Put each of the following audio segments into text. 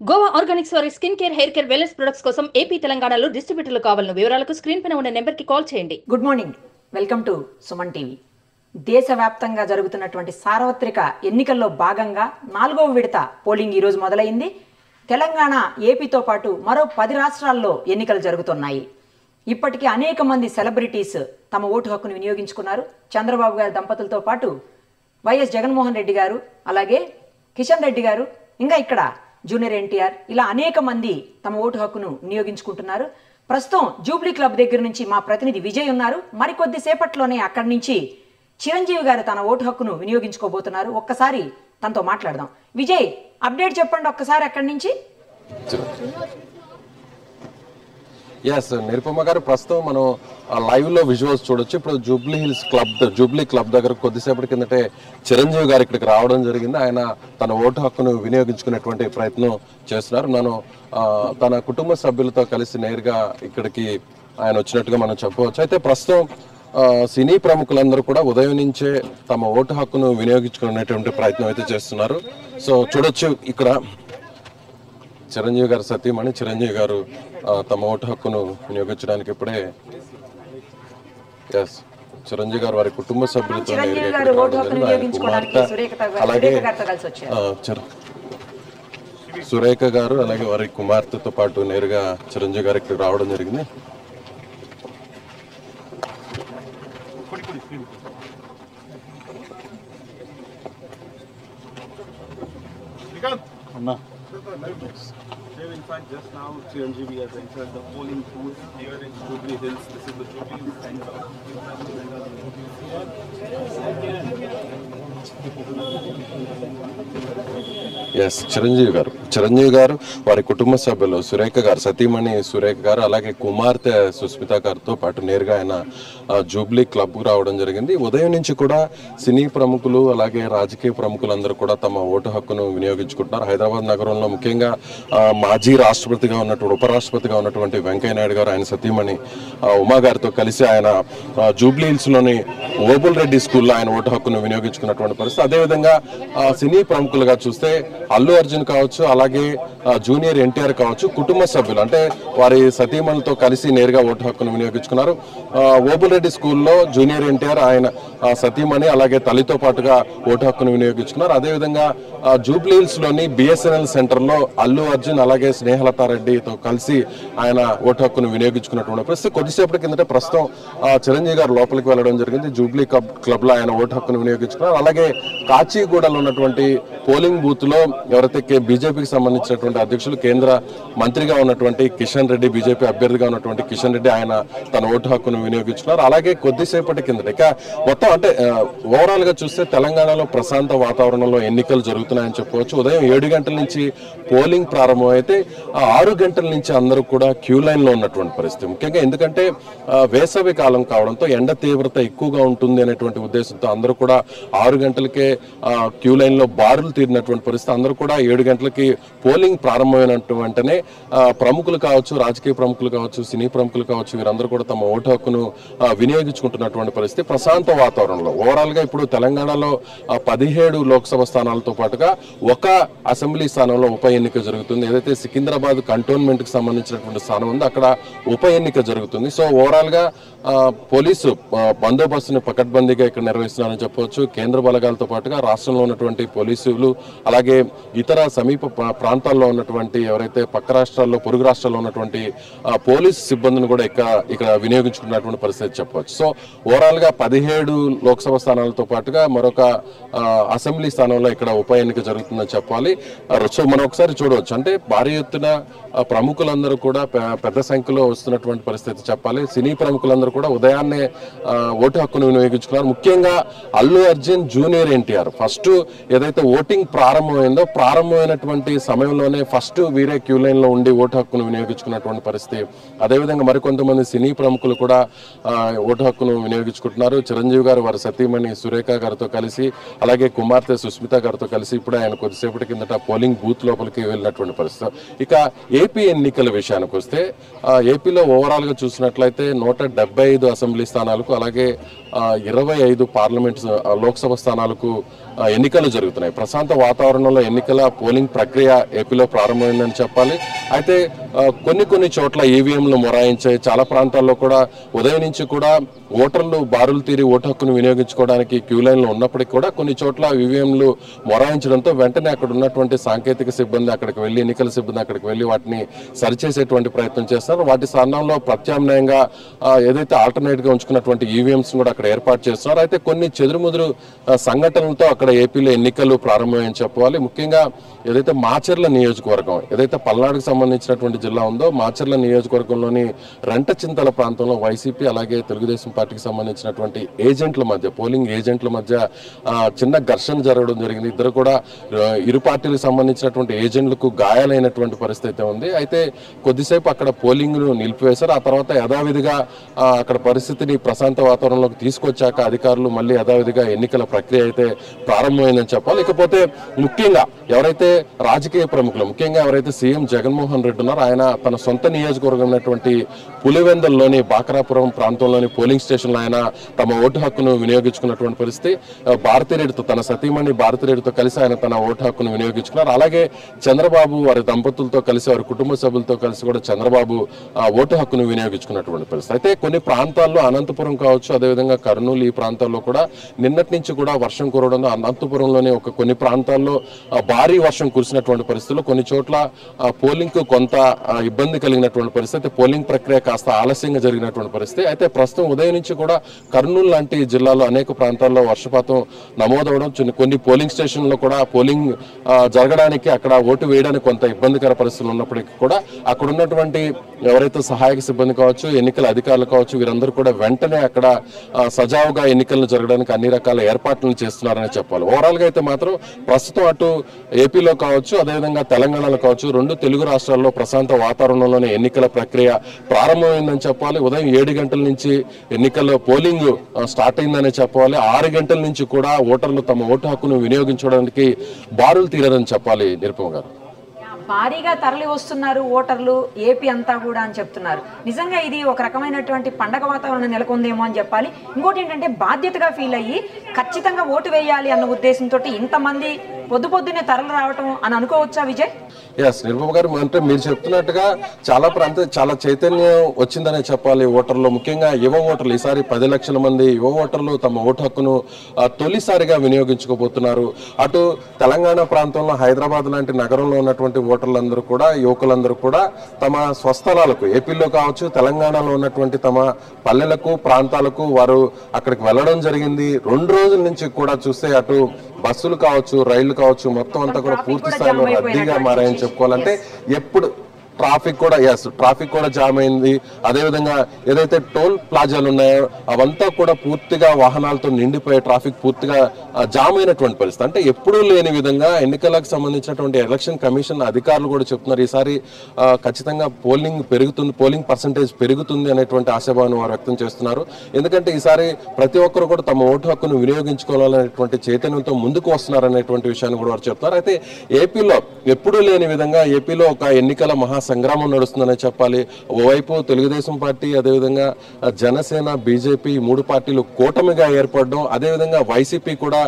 Goa Organics వారి skin care, hair care, wellness products కోసం AP తెలంగాణలో డిస్ట్రిబ్యూటర్లు కావాలను వివరాలకు స్క్రీన్ పైన ఉన్న నెంబర్కి కాల్ చేయండి. Good morning, welcome to Suman TV. దేశవ్యాప్తంగా జరుగుతున్నటువంటి సార్వత్రిక ఎన్నికల్లో భాగంగా 4వ విడత పోలింగ్ ఈరోజు మొదలైంది. తెలంగాణ, ఏపీతో పాటు మరో 10 రాష్ట్రాల్లో ఎన్నికలు జరుగుతున్నాయి. ఇప్పటికీ అనేక మంది సెలబ్రిటీస్ తమ ఓటు హక్కును వినియోగించుకున్నారు. చంద్రబాబు గారి దంపతులతో పాటు వైఎస్ జగన్మోహన్ రెడ్డి గారు, అలాగే కిషన్ రెడ్డి గారు, ఇంకా ఇక్కడ జూనియర్ ఎన్టీఆర్, ఇలా అనేక మంది తమ ఓటు హక్కును వినియోగించుకుంటున్నారు. ప్రస్తుతం జూబ్లీ క్లబ్ దగ్గర నుంచి మా ప్రతినిధి విజయ్ ఉన్నారు. మరికొద్ది సేపట్లోనే అక్కడి నుంచి చిరంజీవి గారు తన ఓటు హక్కును వినియోగించుకోబోతున్నారు. ఒక్కసారి తనతో మాట్లాడదాం. విజయ్, అప్డేట్ చెప్పండి ఒక్కసారి అక్కడి నుంచి. నిరుపమ గారు, ప్రస్తుతం మనం లైవ్ లో విజువల్స్ చూడొచ్చు. ఇప్పుడు జూబ్లీ క్లబ్ దగ్గర కొద్దిసేపటి కిందటే చిరంజీవి గారు ఇక్కడికి రావడం జరిగింది. ఆయన తన ఓటు హక్కును వినియోగించుకునేటువంటి ప్రయత్నం చేస్తున్నారు. తన కుటుంబ సభ్యులతో కలిసి నేరుగా ఇక్కడికి ఆయన వచ్చినట్టుగా మనం చెప్పవచ్చు. అయితే ప్రస్తుతం సినీ ప్రముఖులందరూ కూడా ఉదయం నుంచే తమ ఓటు హక్కును వినియోగించుకునేటువంటి ప్రయత్నం అయితే చేస్తున్నారు. సో చూడొచ్చు, ఇక్కడ చిరంజీవి గారు సతీమణి చిరంజీవి గారు తమ ఓటు హక్కును వినియోగించడానికి ఇప్పుడే చిరంజీవి గారు వారి కుటుంబ సభ్యులతో అలాగే సురేఖ గారు అలాగే వారి కుమార్తెతో పాటు నేరుగా చిరంజీవి గారు ఇక్కడ రావడం జరిగింది. In fact, just now Chiranjeevi has entered the polling booth here in Jubilee Hills. This is the Jubilee Center. Chiranjeevi గారు వారి కుటుంబ సభ్యులు సురేఖ గారు, సతీమణి సురేఖ గారు, అలాగే కుమార్తె సుస్మిత గారితో పాటు నేరుగా ఆయన జూబ్లీ క్లబ్ రావడం జరిగింది. ఉదయం నుంచి కూడా సినీ ప్రముఖులు అలాగే రాజకీయ ప్రముఖులందరూ కూడా తమ ఓటు హక్కును వినియోగించుకుంటున్నారు. హైదరాబాద్ నగరంలో ముఖ్యంగా మాజీ రాష్ట్రపతిగా ఉన్నటువంటి ఉపరాష్ట్రపతిగా ఉన్నటువంటి వెంకయ్య నాయుడు గారు ఆయన సతీమణి ఉమా గారితో కలిసి ఆయన జూబ్లీ హిల్స్ లోని ఓబుల్ రెడ్డి స్కూల్లో ఆయన ఓటు హక్కును వినియోగించుకున్నటువంటి పరిస్థితి. అదేవిధంగా సినీ ప్రముఖులుగా చూస్తే అల్లు అర్జున్ కావచ్చు, అలాగే జూనియర్ ఎన్టీఆర్ కావచ్చు, కుటుంబ సభ్యులు అంటే వారి సతీమణులతో కలిసి నేరుగా ఓటు హక్కును వినియోగించుకున్నారు. ఓబుల్ రెడ్డి స్కూల్లో జూనియర్ ఎన్టీఆర్ ఆయన సతీమణి అలాగే తల్లితో పాటుగా ఓటు హక్కును వినియోగించుకున్నారు. అదేవిధంగా జూబ్లీ హిల్స్ లోని బిఎస్ఎన్ఎల్ సెంటర్ లో అల్లు అర్జున్ అలాగే స్నేహలతారెడ్డితో కలిసి ఆయన ఓటు హక్కును వినియోగించుకున్నటువంటి పరిస్థితి. కొద్దిసేపటి కిందట ప్రస్తుతం చిరంజీవి గారు లోపలికి వెళ్ళడం జరిగింది. జూబ్లీ క్లబ్ లో ఆయన ఓటు హక్కును వినియోగించుకున్నారు. అలాగే కాచిగూడలో ఉన్నటువంటి పోలింగ్ బూత్ లో ఎవరైతే బీజేపీకి సంబంధించినటువంటి అధ్యక్షులు, కేంద్ర మంత్రిగా ఉన్నటువంటి కిషన్ రెడ్డి, బీజేపీ అభ్యర్థిగా ఉన్నటువంటి కిషన్ రెడ్డి ఆయన తన ఓటు హక్కును వినియోగించుకున్నారు. అలాగే కొద్దిసేపటి కిందట ఇక మొత్తం అంటే ఓవరాల్ గా చూస్తే తెలంగాణలో ప్రశాంత వాతావరణంలో ఎన్నికలు జరుగుతున్నాయని చెప్పవచ్చు. ఉదయం 7 గంటల నుంచి పోలింగ్ ప్రారంభమైతే 6 గంటల నుంచి అందరూ కూడా క్యూ లైన్ లో ఉన్నటువంటి పరిస్థితి. ముఖ్యంగా ఎందుకంటే వేసవి కాలం కావడంతో ఎండ తీవ్రత ఎక్కువగా ఉంటుంది అనేటువంటి ఉద్దేశంతో అందరూ కూడా 6 గంటలకే క్యూ లైన్ లో బారులు తీరినటువంటి పరిస్థితి. అందరూ కూడా 7 గంటలకి పోలింగ్ ప్రారంభమైనటువంటి వెంటనే ప్రముఖులు కావచ్చు, రాజకీయ ప్రముఖులు కావచ్చు, సినీ ప్రముఖులు కావచ్చు, వీరందరూ కూడా తమ ఓటు హక్కును వినియోగించుకుంటున్నటువంటి పరిస్థితి. ప్రశాంత వాతావరణంలో ఓవరాల్ గా ఇప్పుడు తెలంగాణలో 17 లోక్సభ స్థానాలతో పాటుగా ఒక అసెంబ్లీ స్థానంలో ఉప ఎన్నిక జరుగుతుంది. ఏదైతే సికింద్రాబాద్ కంటోన్మెంట్ కి సంబంధించినటువంటి స్థానం ఉందో అక్కడ ఉప ఎన్నిక జరుగుతుంది. సో ఓవరాల్ గా పోలీసు బందోబస్తుని పకడ్బందీగా ఇక్కడ నిర్వహిస్తున్నారని చెప్పవచ్చు. కేంద్ర బలగాలతో పాటుగా రాష్ట్రంలో ఉన్నటువంటి పోలీసులు అలాగే ఇతర సమీప ప్రాంతాల్లో ఉన్నటువంటి ఎవరైతే పక్క రాష్ట్రాల్లో, పొరుగు రాష్ట్రాల్లో ఉన్నటువంటి పోలీసు సిబ్బందిని కూడా ఇక్కడ వినియోగించుకున్నటువంటి పరిస్థితి చెప్పవచ్చు. సో ఓవరాల్ గా 17 లోక్సభ స్థానాలతో పాటుగా మరొక అసెంబ్లీ స్థానంలో ఇక్కడ ఉప ఎన్నిక జరుగుతుందని చెప్పాలి. సో మనం ఒకసారి చూడవచ్చు, అంటే భారీ ఎత్తున ప్రముఖులందరూ కూడా పెద్ద సంఖ్యలో వస్తున్నటువంటి పరిస్థితి చెప్పాలి. సినీ ప్రముఖులందరూ కూడా ఉదయాన్నే ఓటు హక్కును వినియోగించుకున్నారు. ముఖ్యంగా అల్లు అర్జున్, జూనియర్ ఎన్టీఆర్ ఫస్ట్ ఏదైతే ఓటింగ్ ప్రారంభమైనటువంటి సమయంలోనే ఫస్ట్ వీరే క్యూ లైన్ లో ఉండి ఓటు హక్కును వినియోగించుకున్నటువంటి పరిస్థితి. అదేవిధంగా మరికొంతమంది సినీ ప్రముఖులు కూడా ఓటు హక్కును వినియోగించుకుంటున్నారు. చిరంజీవి గారు వారి సతీమణి సురేఖ గారితో కలిసి అలాగే కుమార్తె సుస్మిత గారితో కలిసి ఇప్పుడు ఆయన కొద్దిసేపటి కిందట పోలింగ్ బూత్ లోపలికి వెళ్ళినటువంటి పరిస్థితి. ఇక ఏపీ ఎన్నికల విషయానికి వస్తే ఏపీలో ఓవరాల్ గా చూసినట్లయితే 175 అసెంబ్లీ స్థానాలకు అలాగే 25 పార్లమెంట్ లోక్సభ స్థానాలకు ఎన్నికలు జరుగుతున్నాయి. ప్రశాంత వాతావరణంలో ఎన్నికల పోలింగ్ ప్రక్రియ ప్రక్రియ ఏపీలో ప్రారంభమైందని చెప్పాలి. అయితే కొన్ని చోట్ల ఈవీఎంలు మొరాయించాయి. చాలా ప్రాంతాల్లో కూడా ఉదయం నుంచి కూడా ఓటర్లు బారులు తీరి ఓటు హక్కును వినియోగించుకోవడానికి క్యూ లైన్లో ఉన్నప్పటికీ కూడా కొన్ని చోట్ల ఈవీఎంలు మొరాయించడంతో వెంటనే అక్కడ ఉన్నటువంటి సాంకేతిక సిబ్బంది అక్కడికి వెళ్ళి, ఎన్నికల సిబ్బంది అక్కడికి వెళ్ళి వాటిని సరిచేసేటువంటి ప్రయత్నం చేస్తారు. వాటి స్థానంలో ప్రత్యామ్నాయంగా ఏదైతే ఆల్టర్నేట్ గా ఉంచుకున్నటువంటి ఈవీఎంస్ కూడా అక్కడ ఏర్పాటు చేస్తున్నారు. అయితే కొన్ని చెదురుముదురు సంఘటనలతో అక్కడ ఏపీలో ఎన్నికలు ప్రారంభమని చెప్పాలి. ముఖ్యంగా ఏదైతే మాచర్ల నియోజకవర్గం, ఏదైతే పల్నాడుకు సంబంధించినటువంటి జిల్లా ఉందో మాచర్ల నియోజకవర్గంలోని రెంటచింతల ప్రాంతంలో వైసీపీ అలాగే తెలుగుదేశం పార్టీకి సంబంధించినటువంటి ఏజెంట్ల మధ్య, పోలింగ్ ఏజెంట్ల మధ్య చిన్న ఘర్షణ జరగడం జరిగింది. ఇద్దరు కూడా ఇరు పార్టీలకు సంబంధించినటువంటి ఏజెంట్లకు గాయాలైనటువంటి పరిస్థితి ఉంది. అయితే కొద్దిసేపు అక్కడ పోలింగ్ ను నిలిపివేశారు. ఆ తర్వాత యథావిధిగా అక్కడ పరిస్థితిని ప్రశాంత వాతావరణంలోకి తీసుకొచ్చాక అధికారులు మళ్ళీ యథావిధిగా ఎన్నికల ప్రక్రియ అయితే ప్రారంభమైందని చెప్పాలి. ఇకపోతే ముఖ్యంగా ఎవరైతే రాజకీయ ప్రముఖులు, ముఖ్యంగా ఎవరైతే సీఎం జగన్మోహన్ రెడ్డి ఉన్నారో ఆయన తన సొంత నియోజకవర్గం అయినటువంటి పులివెందల్లోని బాకరాపురం ప్రాంతంలోని పోలింగ్ స్టేషన్లో ఆయన తమ ఓటు హక్కును వినియోగించుకున్నటువంటి పరిస్థితి. భారతిరెడ్డితో, తన సతీమణి భారతిరెడ్డితో కలిసి ఆయన తన ఓటు హక్కును వినియోగించుకున్నారు. అలాగే చంద్రబాబు వారి దంపతులతో కలిసి, వారి కుటుంబ సభ్యులతో కలిసి కూడా చంద్రబాబు ఓటు హక్కును వినియోగించుకున్నటువంటి పరిస్థితి. అయితే కొన్ని ప్రాంతాల్లో అనంతపురం కావచ్చు, అదేవిధంగా కర్నూలు, ఈ ప్రాంతాల్లో కూడా నిన్నటి నుంచి కూడా వర్షం కురవడంతో అనంతపురంలోని కొన్ని ప్రాంతాల్లో భారీ వర్షం కురిసినటువంటి పరిస్థితుల్లో కొన్ని చోట్ల పోలింగ్ కు కొంత ఇబ్బంది కలిగినటువంటి పరిస్థితి, పోలింగ్ ప్రక్రియ కాస్త ఆలస్యంగా జరిగినటువంటి పరిస్థితి. అయితే ప్రస్తుతం ఉదయం నుంచి కూడా కర్నూలు లాంటి జిల్లాలో అనేక ప్రాంతాల్లో వర్షపాతం నమోదవడం, కొన్ని పోలింగ్ స్టేషన్లో కూడా పోలింగ్ జరగడానికి, అక్కడ ఓటు వేయడానికి కొంత ఇబ్బందికర పరిస్థితులు ఉన్నప్పటికీ కూడా అక్కడ ఉన్నటువంటి ఎవరైతే సహాయక సిబ్బంది కావచ్చు, ఎన్నికల అధికారులు కావచ్చు, వీరందరూ కూడా వెంటనే అక్కడ సజావుగా ఎన్నికలను జరగడానికి అన్ని రకాల ఏర్పాట్లను చేస్తున్నారని చెప్పాలి. ఓవరాల్ గా అయితే మాత్రం ప్రస్తుతం అటు ఏపీలో కావచ్చు, అదేవిధంగా తెలంగాణలో కావచ్చు, రెండు తెలుగు రాష్ట్రాల్లో ప్రశాంత వాతావరణంలోనే ఎన్నికల ప్రక్రియ ప్రారంభమైందని చెప్పాలి. ఉదయం 7 గంటల నుంచి ఎన్నికల పోలింగ్ స్టార్ట్ అయిందని చెప్పాలి. 6 గంటల నుంచి కూడా ఓటర్లు తమ ఓటు హక్కును వినియోగించుకోవడానికి బారులు తీరారని చెప్పాలి. నిరుపమ గారు, భారీగా తరలి వస్తున్నారు ఓటర్లు ఏపీ అంతా కూడా అని చెప్తున్నారు. నిజంగా ఇది ఒక రకమైనటువంటి పండగ వాతావరణం నెలకొందేమో అని చెప్పాలి. ఇంకోటి ఏంటంటే బాధ్యతగా ఫీల్ అయ్యి ఖచ్చితంగా ఓటు వేయాలి అన్న ఉద్దేశంతో ఇంతమంది పొద్దునే తరలి రావటం అని అనుకోవచ్చా విజయ్? ఎస్ నిరుపమ గారు, అంటే మీరు చెప్తున్నట్టుగా చాలా చైతన్యం వచ్చిందనే చెప్పాలి ఓటర్లు. ముఖ్యంగా యువ ఓటర్లు, ఈసారి 10 లక్షల మంది యువ ఓటర్లు తమ ఓటు హక్కును తొలిసారిగా వినియోగించుకోబోతున్నారు. అటు తెలంగాణ ప్రాంతంలో హైదరాబాద్ లాంటి నగరంలో ఉన్నటువంటి ఓటర్లందరూ కూడా, యువకులందరూ కూడా తమ స్వస్థలాలకు, ఏపీలో కావచ్చు తెలంగాణలో ఉన్నటువంటి తమ పల్లెలకు, ప్రాంతాలకు వారు అక్కడికి వెళ్ళడం జరిగింది. 2 రోజుల నుంచి కూడా చూస్తే అటు బస్సులు కావచ్చు, రైళ్లు కావచ్చు, మొత్తం అంతా కూడా పూర్తి స్థాయిలో రద్దీగా మారాయని చెప్పుకోవాలంటే ఎప్పుడు ట్రాఫిక్ కూడా జామ్ అయింది. అదేవిధంగా ఏదైతే టోల్ ప్లాజాలు ఉన్నాయో అవంతా కూడా పూర్తిగా వాహనాలతో నిండిపోయే, ట్రాఫిక్ పూర్తిగా జామ్ అయినటువంటి పరిస్థితి. అంటే ఎప్పుడూ లేని విధంగా ఎన్నికలకు సంబంధించినటువంటి ఎలక్షన్ కమిషన్ అధికారులు కూడా చెప్తున్నారు ఈసారి ఖచ్చితంగా పోలింగ్ పర్సంటేజ్ పెరుగుతుంది అనేటువంటి ఆశాభావాన్ని వారు వ్యక్తం చేస్తున్నారు. ఎందుకంటే ఈసారి ప్రతి ఒక్కరు కూడా తమ ఓటు హక్కును వినియోగించుకోవాలనేటువంటి చైతన్యంతో ముందుకు వస్తున్నారనేటువంటి విషయాన్ని కూడా వారు చెప్తున్నారు. అయితే ఏపీలో ఎప్పుడూ లేని విధంగా ఏపీలో ఒక ఎన్నికల సంగ్రామం నడుస్తుందనే చెప్పాలి. ఓవైపు తెలుగుదేశం పార్టీ, అదేవిధంగా జనసేన, బీజేపీ 3 పార్టీలు కూటమిగా ఏర్పడడం, అదేవిధంగా వైసీపీ కూడా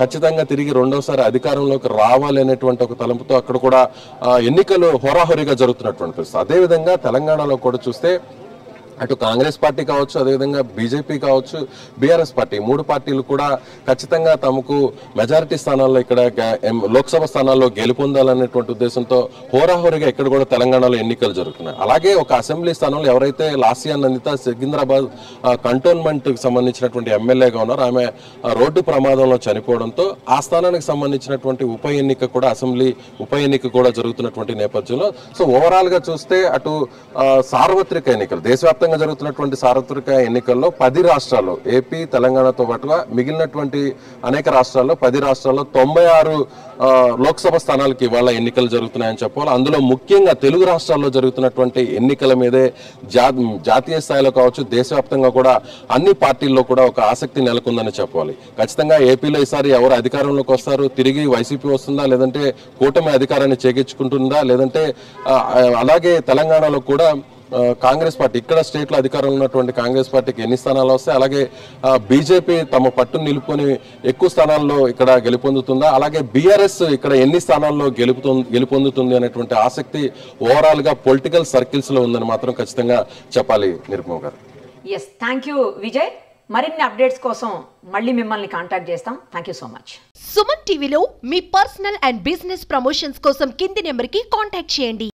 ఖచ్చితంగా తిరిగి రెండోసారి అధికారంలోకి రావాలి అనేటువంటి ఒక తలంపుతో అక్కడ కూడా ఎన్నికలు హోరాహోరీగా జరుగుతున్నటువంటి పరిస్థితి. అదేవిధంగా తెలంగాణలో కూడా చూస్తే అటు కాంగ్రెస్ పార్టీ కావచ్చు, అదేవిధంగా బీజేపీ కావచ్చు, బీఆర్ఎస్ పార్టీ 3 పార్టీలు కూడా ఖచ్చితంగా తమకు మెజారిటీ స్థానాల్లో ఇక్కడ లోక్సభ స్థానాల్లో గెలుపొందాలనేటువంటి ఉద్దేశంతో హోరాహోరీగా ఇక్కడ కూడా తెలంగాణలో ఎన్నికలు జరుగుతున్నాయి. అలాగే ఒక అసెంబ్లీ స్థానంలో ఎవరైతే లాసియా నందిత సికింద్రాబాద్ కంటోన్మెంట్ కి సంబంధించినటువంటి ఎమ్మెల్యేగా ఉన్నారో ఆమె రోడ్డు ప్రమాదంలో చనిపోవడంతో ఆ స్థానానికి సంబంధించినటువంటి అసెంబ్లీ ఉప ఎన్నిక కూడా జరుగుతున్నటువంటి నేపథ్యంలో సో ఓవరాల్ గా చూస్తే అటు సార్వత్రిక ఎన్నికలు, దేశవ్యాప్తంగా జరుగుతున్నటువంటి సార్వత్రిక ఎన్నికల్లో 10 రాష్ట్రాల్లో, ఏపీ తెలంగాణతో పాటుగా మిగిలినటువంటి అనేక రాష్ట్రాల్లో 10 రాష్ట్రాల్లో 96 లోక్సభ స్థానాలకి ఇవాళ ఎన్నికలు జరుగుతున్నాయని చెప్పాలి. అందులో ముఖ్యంగా తెలుగు రాష్ట్రాల్లో జరుగుతున్నటువంటి ఎన్నికల మీదే జాతీయ స్థాయిలో కావచ్చు, దేశవ్యాప్తంగా కూడా అన్ని పార్టీల్లో కూడా ఒక ఆసక్తి నెలకొందని చెప్పాలి. ఖచ్చితంగా ఏపీలో ఈసారి ఎవరు అధికారంలోకి వస్తారు, తిరిగి వైసీపీ వస్తుందా, లేదంటే కూటమి అధికారాన్ని చేకించుకుంటుందా, లేదంటే అలాగే తెలంగాణలో కూడా కాంగ్రెస్ పార్టీ ఇక్కడ స్టేట్లో అధికారంలో ఉన్నటువంటి కాంగ్రెస్ పార్టీకి ఎన్ని స్థానాలు వస్తాయి, అలాగే బీజేపీ తమ పట్టును నిలుపుకొని ఎక్కువ స్థానాల్లో ఇక్కడ గెలుపొందుతుందా, అలాగే బీఆర్ఎస్ ఇక్కడ ఎన్ని స్థానాల్లో గెలుపొందుతుంది అనేటువంటి ఆసక్తి ఓవరాల్ గా పొలిటికల్ సర్కిల్స్ లో ఉందని మాత్రం ఖచ్చితంగా చెప్పాలి Nirupama garu. Yes, thank you Vijay. మరిన్ని అప్డేట్స్ కోసం మళ్ళీ మిమ్మల్ని కాంటాక్ట్ చేస్తాం. Thank you so much. Suman టీవీలో మీ పర్సనల్ అండ్ బిజినెస్ ప్రమోషన్స్ కోసం కింది నెంబర్కి కాంటాక్ట్ చేయండి.